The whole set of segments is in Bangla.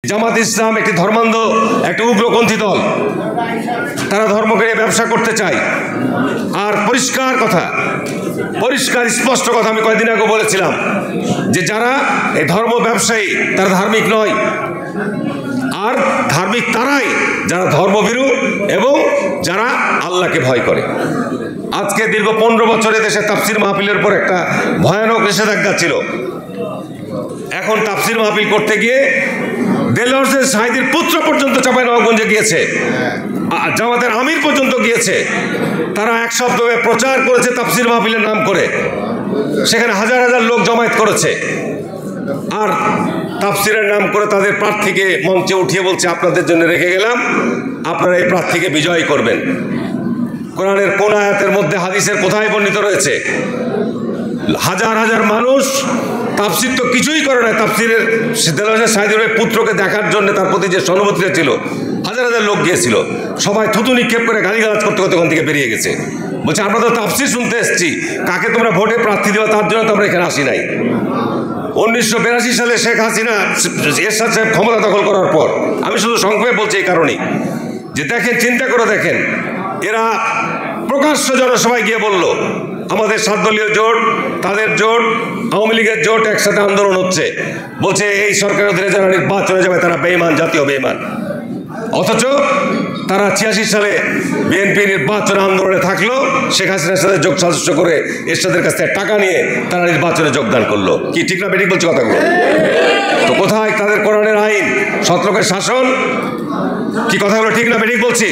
জামাত ইসলাম একটি ধর্মান্ধ একটি উগ্রপন্থী দল। তারা ধর্মকে ব্যবসা করতে চায়। আর পরিষ্কার কথা, পরিষ্কার স্পষ্ট কথা আমি কয়েকদিন আগে বলেছিলাম যে যারা এই ধর্ম ব্যবসায়ী তারা ধার্মিক নয়। আর ধার্মিক তারাই যারা ধর্মভীরু এবং যারা আল্লাহকে ভয় করে। আজকে দীর্ঘ 15 বছরে দেশে তাফসির মাহফিলের পর একটা ভয়ানক নিষেধাজ্ঞা ছিল। এখন তাফসির মাহফিল করতে গিয়ে দেলোয়ার হোসেন সাঈদীর পুত্র পর্যন্ত চাঁপাইনবাবগঞ্জে গিয়েছে, জামাতের আমির পর্যন্ত গিয়েছে। তারা এক সপ্তাহে প্রচার করেছে তাফসির মাহফিলের নাম করে, সেখানে হাজার হাজার লোক জমায়েত করেছে। আর তাফসিরের নাম করে তাদের প্রার্থীকে মঞ্চে উঠিয়ে বলছে আপনাদের জন্য রেখে গেলাম, আপনারা এই প্রার্থীকে বিজয়ী করবেন। কোরআনের কোন আয়াতের মধ্যে হাদিসের কোথায় বর্ণিত রয়েছে? হাজার হাজার মানুষ তাফসির তো কিছুই করে না, তাফসিরের দেলোয়ার হোসেন সাঈদীর পুত্রকে দেখার জন্য তার প্রতি যে সহানুভূতিটা ছিল, হাজার হাজার লোক গিয়েছিল। সবাই থুতু নিক্ষেপ করে গালিগালাজ করতে করতে ওখান থেকে বেরিয়ে গেছে। বলছে আমরা তো তাফসির শুনতে এসেছি, কাকে তোমরা ভোটে প্রার্থী দেওয়া তার জন্য তো আমরা এখানে আসি নাই। 1982 সালে শেখ হাসিনা এরশাদ সাহেব ক্ষমতা দখল করার পর, আমি শুধু সংক্ষেপে বলছি এই কারণেই যে দেখেন, চিন্তা করে দেখেন, এরা প্রকাশ্য জনসভায় গিয়ে বলল আমাদের 7 দলীয় জোট, তাদের জোট, আওয়ামী লীগের জোট একসাথে আন্দোলন হচ্ছে। বলছে এই সরকারের অধীনে যারা নির্বাচনে যাবে তারা বেঈমান, জাতীয় বেঈমান। অথচ তারা 86 সালে বিএনপি নির্বাচন আন্দোলনে থাকলো, শেখ হাসিনার সাথে যোগ সাজস্য করে এরশাদের কাছ থেকে টাকা নিয়ে তারা নির্বাচনে যোগদান করলো। কি ঠিক না বেঠিক বলছি কথাগুলো? তো কোথায় তাদের কোরআনের আইন, 7 লোকের শাসন? কি কথাগুলো ঠিক না বেঠিক বলছি?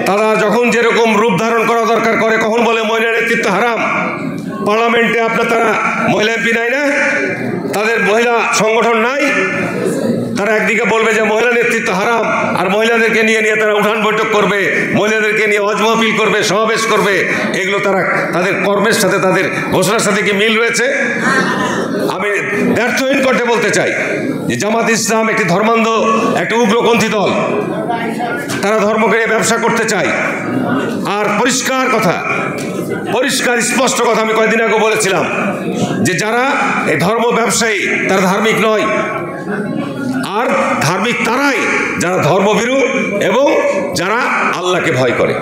তারা যখন যেরকম রূপ ধারণ করা দরকার করে, কখন বলে মহিলা নেতৃত্ব হারাম। পার্লামেন্টে আপনার তারা মহিলা এমপি নাই না, তাদের মহিলা সংগঠন নাই। তারা একদিকে বলবে যে মহিলা নেতৃত্ব হারাম, আর মহিলাদেরকে নিয়ে তারা উঠান বৈঠক করবে, মহিলাদেরকে নিয়ে ওয়াজ মাহফিল করবে, সমাবেশ করবে। এগুলো তারা তাদের কর্মের সাথে, তাদের ঘোষণার সাথে কি মিল রয়েছে? আমি ব্যর্থহীন করতে বলতে চাই যে জামাত ইসলাম একটি ধর্মান্ধ একটি উগ্রপন্থী দল। তারা ধর্মকে ব্যবসা করতে চায়। আর পরিষ্কার কথা, পরিষ্কার স্পষ্ট কথা আমি কয়েকদিন আগে বলেছিলাম যে যারা এই ধর্ম ব্যবসায়ী তারা ধার্মিক নয়। আর ধার্মিক তারাই যারা ধর্মভীরু এবং যারা আল্লাহকে ভয় করে।